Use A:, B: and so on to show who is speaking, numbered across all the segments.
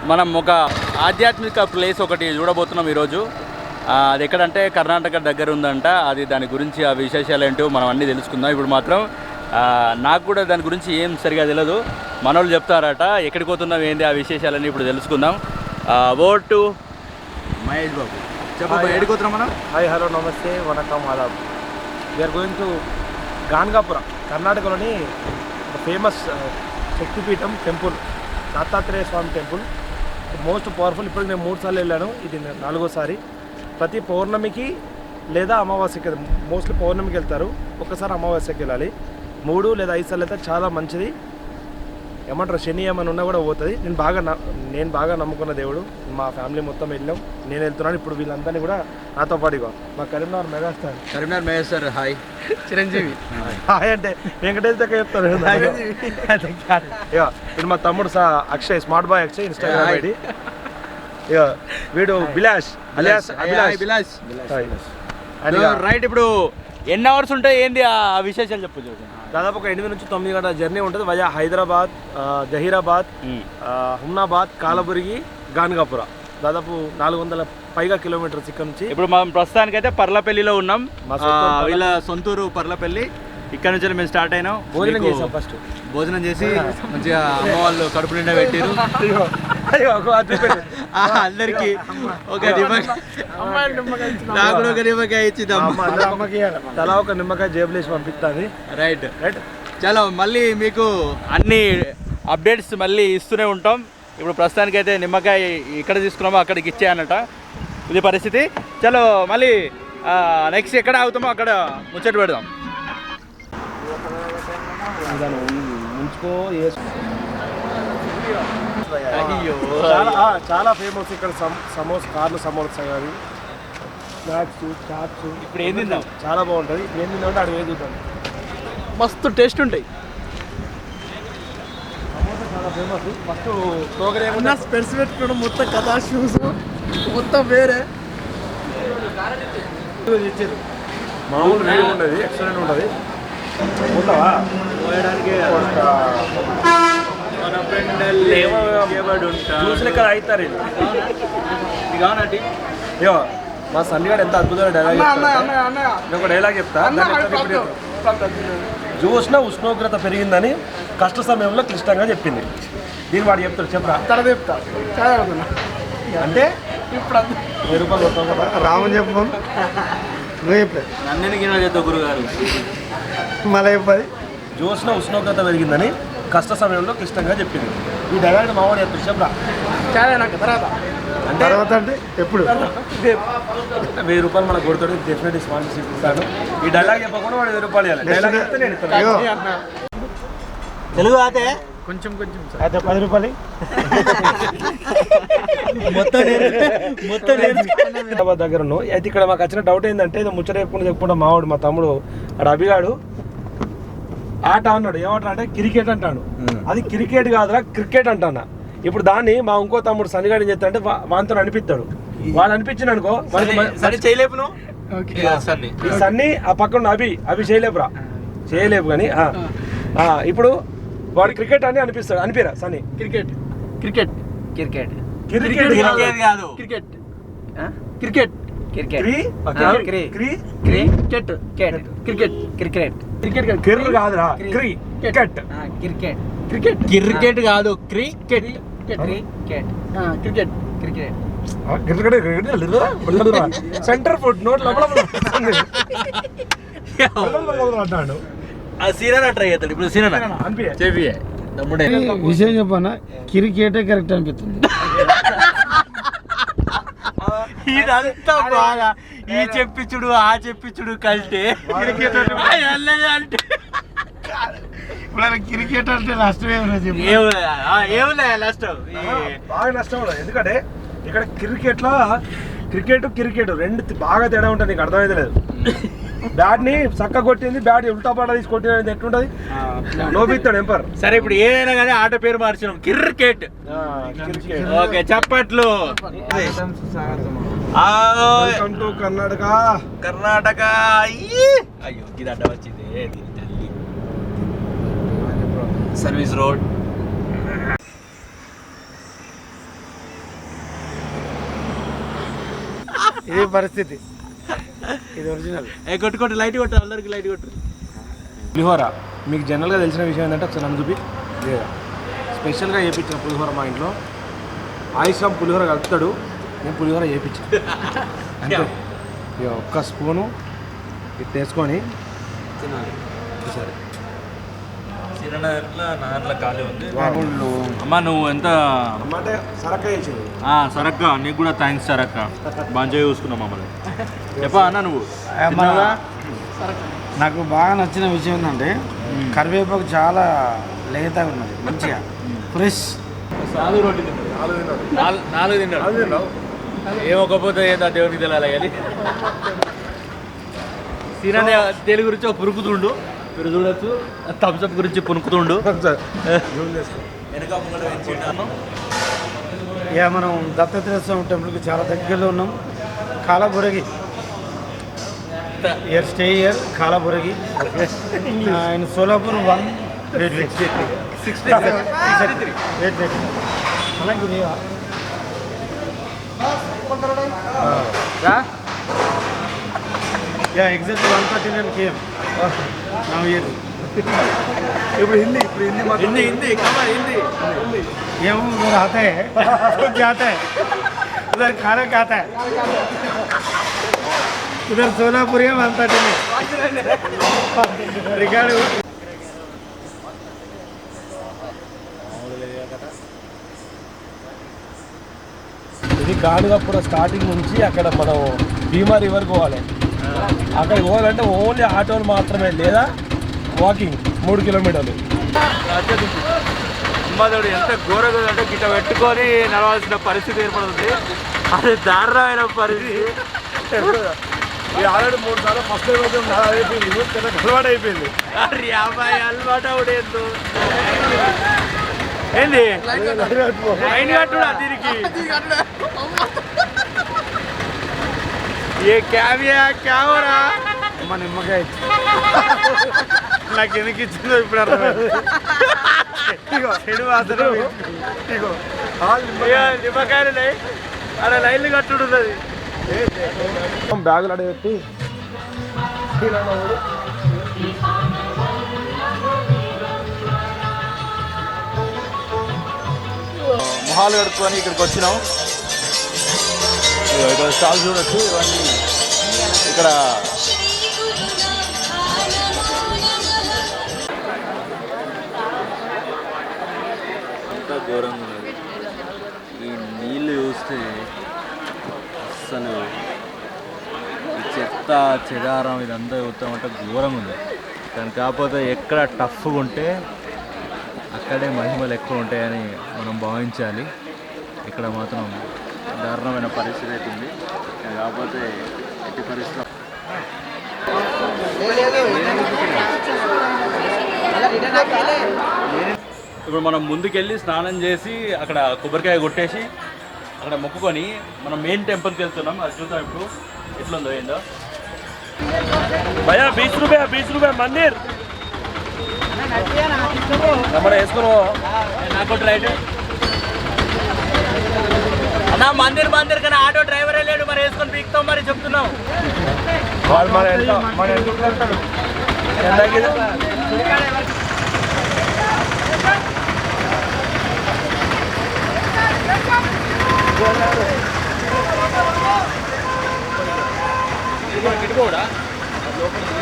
A: మనం ఒక ఆధ్యాత్మిక ప్లేస్ ఒకటి చూడబోతున్నాం ఈరోజు. అది ఎక్కడంటే కర్ణాటక దగ్గర ఉందంట. అది దాని గురించి ఆ విశేషాలు ఏంటో మనం అన్నీ తెలుసుకుందాం. ఇప్పుడు మాత్రం నాకు కూడా దాని గురించి ఏం సరిగా తెలియదు, మనోళ్ళు చెప్తారట. ఎక్కడికి పోతున్నాం ఏంది ఆ విశేషాలన్నీ ఇప్పుడు తెలుసుకుందాం. Over to Mahesh Babu. చెప్పు, ఎక్కడికి పోతున్నాం మనం?
B: హాయ్, హలో, నమస్తే, వనకం, ఆదాబ్. వీఆర్ గోయింగ్ టు గాన్గాపుర, కర్ణాటకలోని ఒక ఫేమస్ శక్తిపీఠం టెంపుల్, దత్తాత్రేయ స్వామి టెంపుల్. Most powerful. ఇప్పటికి నేను 3 సార్లు వెళ్ళాను, ఇది 4వసారి. ప్రతి పౌర్ణమికి లేదా అమావాస్యకి, మోస్ట్లీ పౌర్ణమికి వెళ్తారు, ఒక్కసారి అమావాస్యకి వెళ్ళాలి. 3 లేదా 5 సార్లు వెళ్తే చాలా మంచిది. ఏమంటారు, శని ఏమైనా ఉన్నా కూడా పోతుంది. నేను బాగా నమ్ముకున్న దేవుడు. మా ఫ్యామిలీ మొత్తం వెళ్ళాం, నేను వెళ్తున్నాను. ఇప్పుడు వీళ్ళందరినీ కూడా నాతో పాటుగా మా Karimnagar megastar
A: hi Chiranjeevi.
B: Hi అంటే వెంకటేష్ దగ్గర చెప్తారు. ఇక ఇది మా తమ్ముడు Akshay, smart boy Akshay, Instagram ID. ఇక వీడు బిలాష్
A: అభిలాష్. రైట్, ఇప్పుడు ఎన్ని అవర్స్ ఉంటాయి ఏంది ఆ విశేషాలు చెప్పు.
B: దాదాపు ఒక 8 నుంచి 9 గంటల జర్నీ ఉంటుంది. వయా హైదరాబాద్, జహీరాబాద్, హుమ్నాబాద్, కాలబురిగి, గాన్గాపుర. దాదాపు 400 పైగా కిలోమీటర్స్ ఇక్కడ నుంచి.
A: ఇప్పుడు మనం ప్రస్తుతానికైతే పర్లపల్లిలో ఉన్నాం. వీళ్ళ సొంతూరు పర్లపల్లి. ఇక్కడ నుంచి మేము స్టార్ట్ అయినాం.
B: భోజనం చేసాం. ఫస్ట్
A: భోజనం చేసి మంచిగా అమ్మ వాళ్ళు కడుపు నిండా పెట్టారు అందరికి. ఒక నాకు ఒక నిమ్మకాయ ఇచ్చింది
B: తలా ఒక నిమ్మకాయ జేబులేసి పంపిస్తుంది.
A: Right right. చలో, మళ్ళీ మీకు అన్ని అప్డేట్స్ మళ్ళీ ఇస్తూనే ఉంటాం. ఇప్పుడు ప్రస్తుతానికైతే నిమ్మకాయ ఇక్కడ తీసుకున్నామో అక్కడికి ఇచ్చేయనట, ఇది పరిస్థితి. చలో, మళ్ళీ నెక్స్ట్ ఎక్కడ ఆగుతామో అక్కడ ముచ్చట పెడదాం.
B: చాలా ఫేమస్ ఇక్కడ కార్లు సమోసా కానీ స్నాక్స్, చాట్స్.
A: ఇప్పుడు ఏం తిందాం?
B: చాలా బాగుంటుంది. ఇప్పుడు ఏం తిందామంటే అక్కడ ఏది చూద్దాం.
A: మస్తు టేస్ట్ ఉంటాయి.
B: సమోసా చాలా ఫేమస్. ఫస్ట్ ప్రోగ్రామ్
C: స్పెట్స్ పెట్టుకోవడం మొత్తం కథా షూస్ మొత్తం వేరే
B: ఇచ్చారు. మామూలు వేడి ఉండదు, ఎక్సలెంట్ ఉంటుంది. పోతావా జ్యూస్ లెక్క అవుతారు. ఇగో మా సన్నిగాడు ఎంత అద్భుతమైన డైలాగ్ చెప్తాను. నేను ఒక డైలాగ్ చెప్తా. జ్యూస్లో ఉష్ణోగ్రత పెరిగిందని కష్ట సమయంలో క్లిష్టంగా చెప్పింది. దీన్ని వాడు చెప్తాడు. చెప్పరా?
C: చెప్తా
B: అంటే ఇప్పుడు 1000 రూపాయలు వస్తాం కదా.
C: రామని చెప్పు, నువ్వు చెప్పే
A: నన్ను గురుగారు.
C: మళ్ళీ చెప్పది.
B: జ్యూస్లో ఉష్ణోగ్రత పెరిగిందని కష్ట సమయంలో క్లిష్టంగా చెప్పింది. ఈ డైలాగ్ మావాడు చెప్తాడు. చెప్పరా?
C: తర్వాత అంటే ఎప్పుడు
B: 1000 రూపాయలు మనకు కొడతాడు. డెఫినెట్లీ స్పాన్సర్షిప్ ఇస్తాను. ఈ డైలాగ్ చెప్పకుండా వాడు 1000 రూపాయలు ఇవ్వాలి. డైలాగ్ చెప్తే నేను ఇస్తాను.
A: తెలుగు అయితే
C: కొంచెం
B: అయితే 10 రూపాయలు హైదరాబాద్ దగ్గర ఉన్నావు. అయితే ఇక్కడ మాకు వచ్చిన డౌట్ ఏంటంటే, ఇది ముచ్చట చెప్పుకుంటా మావాడు మా తమ్ముడు ఆడ అభిగాడు ఆట అన్నాడు. ఏమంటా అంటే క్రికెట్ అంటాడు. అది క్రికెట్ కాదురా, క్రికెట్ అంటానా. ఇప్పుడు దాన్ని మా ఇంకో తమ్ముడు సన్నిగాడు ఏం చేస్తాడంటే వాంతో అనిపిస్తాడు. వాడు అనిపించింది అనుకో
A: చేయలేపు.
B: సన్ని ఆ పక్కన అభి చేయలేపురా, చేయలేపు. కానీ ఇప్పుడు వాడు క్రికెట్ అని అనిపిస్తాడు. అనిపిరా సన్ని?
C: క్రికెట్ క్రికెట్ క్రికెట్
A: క్రికెట్ కాదు,
C: క్రికెట్ క్రికెట్
B: క్రికెట్ కాదురా, క్రికెట్
C: క్రికెట్
A: క్రికెట్ కాదు, cricket
C: cricket cricket
B: centre food note అంటాడు.
A: ట్రై అవుతాడు. ఇప్పుడు చెప్పియే తమ్ముడే.
C: విషయం చెప్పనా, క్రికెటే కరెక్ట్ అనిపిస్తుంది.
A: ఇదంతా బాగా ఈ చెప్పించుడు ఆ చెప్పించుడు కలితే
C: క్రికెట్ అంటే నష్టం
A: ఏమున్నాయా నష్టం?
B: బాగా నష్టం ఉండదు. ఎందుకంటే ఇక్కడ క్రికెట్ రెండు బాగా తేడా ఉంటుంది. నీకు అర్థమైతే లేదు. బ్యాట్ ని చక్క కొట్టింది, బ్యాట్ ఉల్టా పాట తీసి కొట్టినది ఎట్లుంటది? లోపిస్తాడు ఎంపర్.
A: సరే, ఇప్పుడు ఏదైనా కానీ ఆట పేరు మార్చినాం, క్రికెట్. ఓకే, చప్పట్లు. కర్ణాటక. అయ్యో, ఇది అడ్డ వచ్చింది. Service road.
B: ఇది పరిస్థితి, ఇది ఒరిజినల్.
A: కొట్టు లైట్ కొట్టు, అందరికి లైట్ కొట్టు.
B: పులిహోర మీకు జనరల్గా తెలిసిన విషయం ఏంటంటే ఒకసారి నన్ను చూపి లేదా స్పెషల్గా చేయించిన పులిహోర మా ఇంట్లో ఆయుషం పులిహోర కలుపుతాడు, నేను పులిహోర చేయించాను అంటే ఇక ఒక్క స్పూను ఇట్లా వేసుకొని తినాలి. సరే
A: ఖాళీ ఉంది. అమ్మా నువ్వు ఎంత
B: అంటే సరక్క చేసేది
A: సరక్క, నీకు కూడా థ్యాంక్స్ సరక్క, మంచిగా చూసుకున్నావు మమ్మల్ని. చెప్పా అన్న నువ్వు
C: నాకు బాగా నచ్చిన విషయం ఏంటంటే కరివేపాకు చాలా లేతగా ఉన్నది, మంచిగా ఫ్రెష్.
A: 4 రోటీ నాలుగు తిన్నాడు. ఏమొకపోతే ఏదో దేవుడికి తెలియాలి కానీ సీనానే తెలుగు గురించి ఒక పురుకుతుండు, మీరు చూడొచ్చు. థమ్స్అప్ గురించి పునుకుతుండు.
C: ఇక మనం దత్తాత్రేయ స్వామి టెంపుల్కి చాలా దగ్గరలో ఉన్నాం. కాలబురగి ఇయర్ స్టే ఇయర్ కాలబురగి ఇన్ సోలాపూర్ 1 అలాగే ఎగ్జాక్ట్లీ 139 km now here.
B: ఇప్పుడు హిందీ హిందీ
C: ये उधर आता है कुछ आता है उधर खाना खाता है उधर सोनापुर है 139 रिकॉर्ड.
B: ఇది గానుగప్పుడు స్టార్టింగ్ నుంచి అక్కడ మనం భీమా రివర్ పోవాలి. అక్కడికి పోవాలంటే ఓన్లీ ఆటోలు మాత్రమే, లేదా వాకింగ్ 3 కిలోమీటర్లు.
A: ఉమ్మదోడు ఎంత ఘోరంగా అంటే గిట్ట పెట్టుకొని నడవాల్సిన పరిస్థితి ఏర్పడుతుంది. అది దారుణమైన పరిస్థితి.
B: ఆల్రెడీ 3 సార్లు ఫస్ట్ అయిపోయింది, అలవాటు అయిపోయింది.
A: అబ్బాయి అలవాటు అవుడేందు ఏంది లైన్ కట్టుడా దీనికి ఏ క్యాబియా క్యావరా
C: అమ్మ నిమ్మకాయ నాకు ఎందుకు ఇచ్చిందో ఇప్పుడు అర్థమైంది. చెడు వాసన
A: నిమ్మకాయలు అలా లైన్లు కట్టుడున్నది.
B: బ్యాగులు అడగట్టి
A: మొహాలు కడుక్కొని ఇక్కడికి వచ్చినాం. ఇక్కడ స్టాల్ చూడొచ్చు. ఇవన్నీ ఇక్కడ ఎంత ఘోరంగా ఉన్నది. ఈ నీళ్ళు చూస్తే అస్సలు ఈ చెత్త చెదారం ఇదంతా చూస్తామంటే ఘోరంగా ఉంది. కానీ కాకపోతే ఎక్కడ టఫ్గా ఉంటే అక్కడే మహిమలు ఎక్కువ ఉంటాయని మనం భావించాలి. ఇక్కడ మాత్రం దారుణమైన పరిస్థితి అవుతుంది. కాకపోతే ఎట్టి పరిస్థితి ఇప్పుడు మనం ముందుకెళ్ళి స్నానం చేసి అక్కడ కొబ్బరికాయ కొట్టేసి అక్కడ మొక్కుకొని మనం మెయిన్ టెంపుల్కి వెళ్తున్నాం. అది చూద్దాం ఇప్పుడు ఎట్లుందో ఏందో.
B: భయ్యా 20 రూపాయ మందిర్ మనం వేసుకుని
A: నాకు రైట్ అన్నా మందిర్ కానీ ఆటో డ్రైవరే లేడు, మరి వేసుకొని పీకుతాం మరి చెప్తున్నాం.
B: వాళ్ళు మన ఎందుకు వెళ్తాడు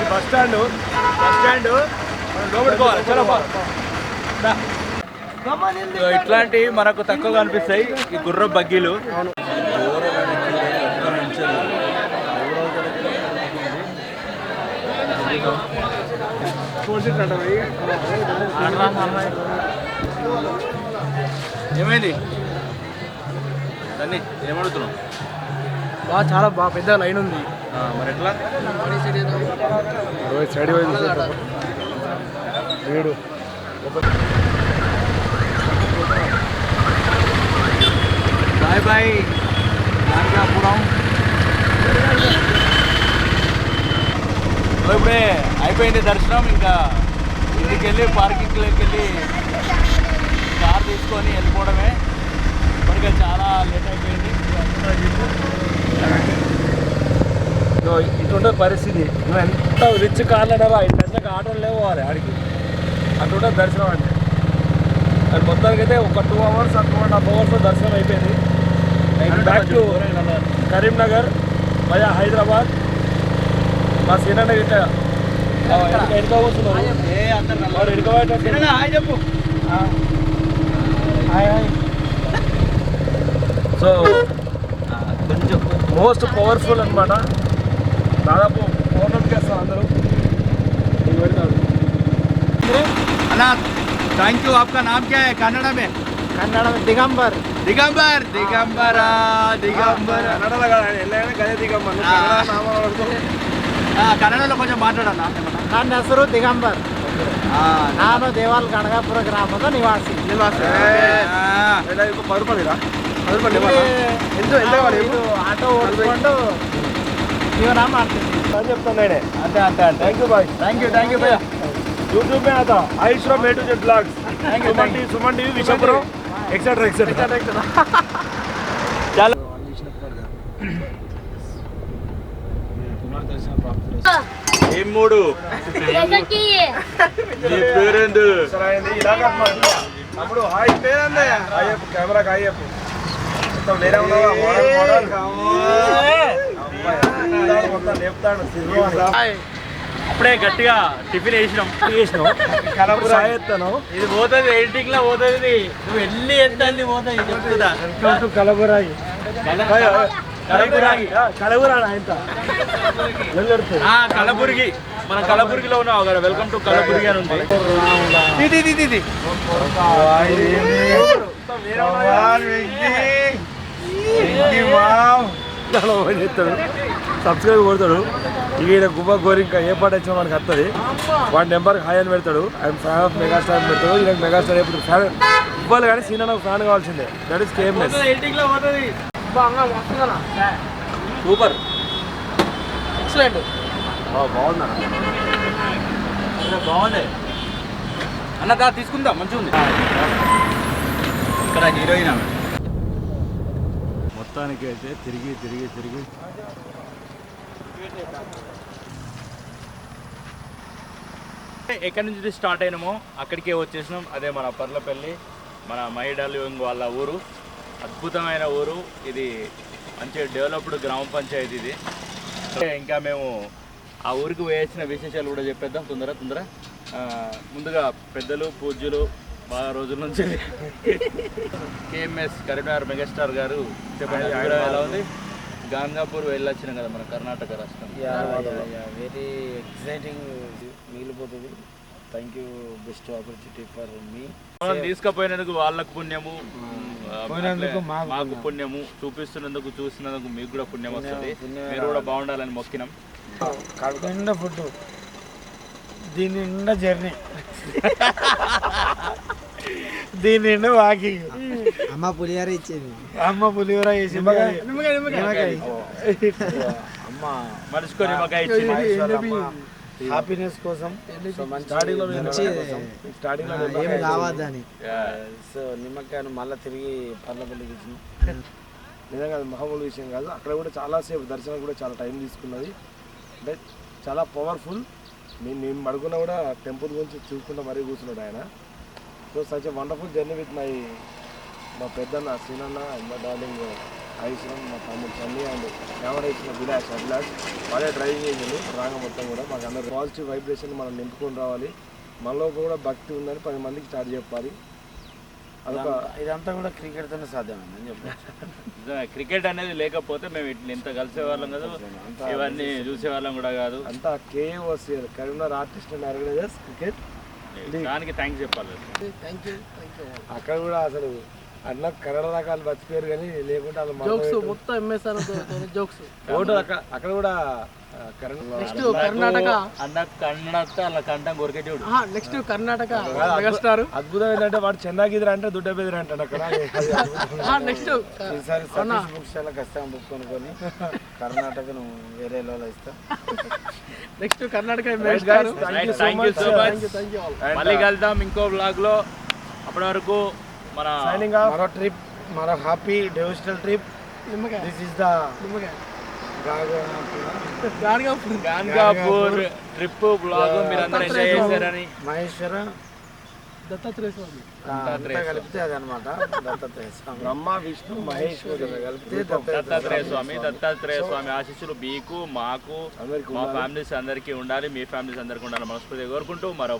B: బస్ స్టాండ్
A: ఇట్లాంటి మనకు తక్కువగా అనిపిస్తాయి ఈ గుర్ర బగ్గీలు. ఏమైంది దాన్ని ఏమడుగుతున్నావు?
B: చాలా బాగా పెద్ద లైన్ ఉంది.
A: మరి ఎట్లా
B: సైడ్ వీడు
A: బాయ్ బాయ్ మార్కాపురం. ఇప్పుడే అయిపోయింది దర్శనం. ఇంకా ఇంటికి వెళ్ళి పార్కింగ్లోకి వెళ్ళి కార్ తీసుకొని వెళ్ళిపోవడమే. ఇప్పటికే చాలా లేట్ అయిపోయింది.
B: ఇటుంటుంది పరిస్థితి. నువ్వు ఎంత రిచ్ కార్లనరా 5 గంటలకు ఆటోలు లేవు ఆడికి అటుంటుంది దర్శనం అంటే. అది మొత్తానికి అయితే ఒక 2 hours 2.5 hours దర్శనం అయిపోయింది. Back to Karimnagar via Hyderabad. మా సీనన్న గిట్ట సో మోస్ట్ పవర్ఫుల్ అనమాట. దాదాపు పౌర్ణమికి వేస్తారు అందరూ.
A: అన్నా థ్యాంక్ యూ. आपका नाम क्या है कन्नड़ में?
C: కన్నడ దిగంబర్
A: दिगंबर दिगंबरा दिगंबर
B: కన్నడలో కాదు ఎల్లైనా గదే దిగంబర్.
A: కన్నడలో కొంచెం మాట్లాడన్నా.
C: ನನ್ನ ಹೆಸರು ದಿಗಂಬರ್. ನಾನು ದೇವಾಲ್ ಗಣಗಾಪುರ ಗ್ರಾಮದ ನಿವಾಸಿ.
B: ₹10
C: ಇದು ಆಟೋ ಓಡಿಸ್ಕೊಂಡು ಜೀವನ ಮಾಡ್ತೀನಿ
B: అని చెప్తాను నేనే.
A: అంతే అంతే అంతే.
B: Thank you bye.
A: Thank you భయ్యా.
B: यूट्यूब में आता Ayush from A to Z blogs. Suman TV Vishapuram etcetera etcetera.
A: చాలా ఏం మూడు నీ పేరేందు?
B: తమ్ముడు హాయ్ పేరండి. హాయ్ చెప్పు కెమెరాకి హాయ్ చెప్పు. మొత్తం వేరే ఉన్నావా? మోడల్ మొత్తం లేపుతాడు.
A: అప్పుడే గట్టిగా టిఫిన్ వేసినాం.
B: సాయి ఎత్తాను.
A: ఇది పోతుంది ఎడిటింగ్ లో పోతుంది. నువ్వు ఎల్లి ఎత్తాన్ని పోతుంది చెప్తుందా.
B: కలబురాయి
A: కలబురాగి
B: కలబురా ఆయన
A: కలబుర్గి. మన కలబుర్గిలో ఉన్నావు కదా. వెల్కమ్ టు కలబుర్గి అని ఉంది.
B: సబ్స్క్రైబ్ కొడతాడు. ఇక ఈయన గుబ్బ గోరి ఇంకా ఏ పాట వచ్చినా మనకి వస్తుంది. వాడి నెంబర్కి హాయ్ అని పెడతాడు. ఐఎమ్ ఫ్యాన్ ఆఫ్ మెగాస్టార్ అని పెడతాడు. ఈయనకి మెగాస్టార్ ఎప్పుడు ఫ్యాన్ ఇవ్వాలి కానీ సీన్ నాకు ఫ్యాన్ కావాల్సిందే. That is KMS.
A: Super
C: excellent.
B: బాగుందా?
A: బాగుంది అన్న. దా తీసుకుందాం. మంచిగా ఉంది. ఇక్కడ హీరోయిన్ ఆమె.
B: మొత్తానికి అయితే తిరిగి
A: ఎక్కడి నుంచి స్టార్ట్ అయినామో అక్కడికే వచ్చేసినాం. అదే మన పర్లపల్లి, మన మైడాలి వాళ్ళ ఊరు. అద్భుతమైన ఊరు ఇది. మంచి డెవలప్డ్ గ్రామ పంచాయతీ ఇది. ఇంకా మేము ఆ ఊరికి వేసిన విశేషాలు కూడా చెప్పేద్దాం తొందర. ముందుగా పెద్దలు పూజ్యులు బాగా రోజుల నుంచి కేఎంఎస్ కరీంనగర్ మెగాస్టార్ గారు చెప్పండి ఎలా ఉంది. గాంగాపూర్ వెళ్ళొచ్చినాం కదా మన కర్ణాటక రాష్ట్రం.
C: Very exciting. మిగిలిపోతుంది. Thank you. Best opportunity for me.
A: మనం తీసుకుపోయినందుకు వాళ్ళకు పుణ్యము,
C: పోయినందుకు
A: మాకు పుణ్యము, చూపిస్తున్నందుకు చూసినందుకు మీకు కూడా పుణ్యం వస్తుంది. మీరు కూడా బాగుండాలని మొక్కినాం.
C: కడుపు నిండా ఫుడ్, దీని నిండా జర్నీ, దీని నిండా వాకింగ్. అమ్మ పులిహోర ఇచ్చేది. అమ్మ పులిహోర వేసి
A: అమ్మ మనిషికొని నిమ్మకాయ ఇచ్చింది.
C: హ్యాపీనెస్ కోసం ఏమి కావద్దని. సో నిమ్మకాయను మళ్ళీ తిరిగి పర్లపల్లికి ఇచ్చింది.
B: నిజంగా అది మామూలు విషయం కాదు. అక్కడ కూడా చాలాసేపు దర్శనం కూడా చాలా టైం తీసుకున్నది. అంటే చాలా పవర్ఫుల్. నేను అడుగున్నా కూడా టెంపుల్ గురించి చూసుకుంటూ మరీ కూర్చున్నాడు ఆయన. So such a wonderful journey with మా పెద్దన్న సీనన్న, మా డార్లింగ్ ఐశ్వరం, మా తమ్ముడు చన్ని అండ్ కెమెరా ఇచ్చిన అభిలాష్ వాళ్ళే డ్రైవింగ్ చేసిండు రాగా మొత్తం కూడా. మాకు అందరూ పాజిటివ్ వైబ్రేషన్ మనం నింపుకొని రావాలి. మనలో కూడా భక్తి ఉందని 10 మందికి స్టార్ట్ చెప్పాలి. అదొక
C: ఇదంతా కూడా క్రికెట్తోనే సాధ్యమైందని చెప్పచ్చు.
A: క్రికెట్ అనేది లేకపోతే మేము ఇంత కలిసేవాళ్ళం కాదు, ఇవన్నీ చూసేవాళ్ళం కూడా కాదు.
B: అంతా KOCL Karimnagar artist and organisers cricket.
A: దానికి థ్యాంక్స్ చెప్పాలి.
B: అక్కడ కూడా అసలు అన్న కన్నడ రకాలు మర్చిపోయారు కానీ లేకుంటే వాళ్ళు
C: మొత్తం ఎంఎస్ఆర్ జోక్స్
B: అక్కడ కూడా
C: కర్ణాటక
A: అన్న కన్నడ అలా కంఠం కొరికేటోడు.
C: Next Karnataka megastar.
B: అద్భుతం ఏంటంటే వాడు చెన్నాగిదిరా అంటే దుడ్డ బెదిరి అంటాడు అక్కడ.
C: నెక్స్ట్
B: ఈసారి బుక్స్ చాలా కష్టంగా బుక్ కొనుక్కొని కర్ణాటకను వేరే లో ఇస్తా.
C: నెక్స్ట్ కర్ణాటక.
A: మళ్ళీ కలుద్దాం ఇంకో బ్లాగ్ లో. అప్పటి వరకు మన
C: మరో ట్రిప్, మరో happy devotional trip. This is the
A: Ganagapur trip blog మీరు అందరూ ఎంజాయ్ చేశారని.
C: మహేశ్వర
B: దత్తాత్రేయ స్వామి
C: అంతా కలిపితే అది అనమాట దత్తాత్రేయ స్వామి.
B: బ్రహ్మ విష్ణు మహేశ్వరుడు కలిపితే
A: దత్తాత్రేయ స్వామి ఆశీస్సులు మీకు మాకు మా ఫ్యామిలీస్ అందరికీ ఉండాలి, మీ ఫ్యామిలీస్ అందరికీ ఉండాలి మనస్ఫూర్తిగా కోరుకుంటూ మరో